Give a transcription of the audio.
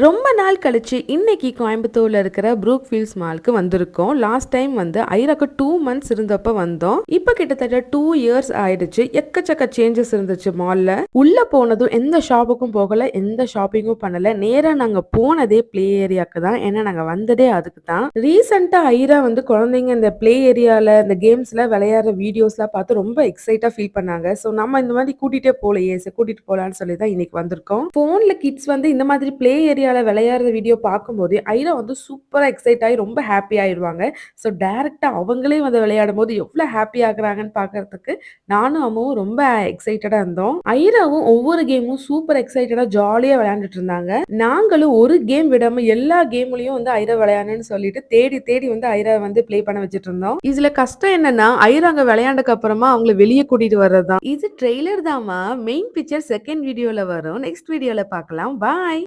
ரொம்ப நாள் கழிச்சு இன்னைக்கு கோயம்புத்தூர்ல இருக்கிற ப்ரூக் ஃபீல்ட்ஸ் மாலுக்கு வந்திருக்கோம். லாஸ்ட் டைம் வந்து ஐராக்கு 2 மந்த்ஸ் இருந்தப்ப வந்தோம். இப்ப கிட்டத்தட்ட 2 இயர்ஸ் ஆயிடுச்சு. எக்கச்சக்க சேஞ்சஸ் இருந்துச்சு மால்ல. உள்ள போனதும் எந்த ஷாப்புக்கும் போகல, எந்த ஷாப்பிங்கும் பண்ணல. நேரா நாங்க போனதே பிளே ஏரியாக்கு தான். ஏன்னா நாங்க வந்ததே அதுக்கு தான். ரீசெண்டா ஐரா வந்து குழந்தைங்க இந்த பிளே ஏரியால இந்த கேம்ஸ்ல விளையாடுற வீடியோஸ்லாம் பார்த்து ரொம்ப எக்ஸைட்டா ஃபீல் பண்ணாங்க. ஸோ நம்ம இந்த மாதிரி கூட்டிட்டே போலையே, சரி கூட்டிட்டு போலான்னு சொல்லி தான் இன்னைக்கு வந்திருக்கோம். போன்ல கிட்ஸ் வந்து இந்த மாதிரி பிளே ஏரியால விளையாடுற வீடியோ பார்க்கும்போது ஐரா வந்து சூப்பரா எக்ஸைட் ஆகி ரொம்ப ஹாப்பி ஆயிடுவாங்க. ஸோ டைரக்டா அவங்களே வந்து விளையாடும் போது எவ்வளவு ஹாப்பி ஆகுறாங்கன்னு பார்க்கறதுக்கு நானும் அம்மாவும் ரொம்ப எக்ஸைட்டடா இருந்தோம். ஐராவும் ஒவ்வொரு கேமும் சூப்பர் எக்ஸைட்டடா ஜாலியா விளையாண்டுட்டு இருந்தாங்க. நாங்களும் ஒரு கேம் விடாம எல்லா கேம்லயும் வந்து ஐரா விளையாடணும்னு சொல்லிட்டு தேடி தேடி வந்து ஐரா வந்து ப்ளே பண்ண வச்சுட்டு இருந்தோம். இதுல கஷ்டம் என்னன்னா ஐரா அங்க விளையாண்டதுக்கு அப்புறமா அவங்கள வெளியே கூட்டிட்டு வர்றதுதான். இது ட்ரெய்லர் தாமா. மெயின் பிக்சர் செகண்ட் வீடியோல வரும். நெக்ஸ்ட் வீடியோல பார்க்கலாம். பாய்.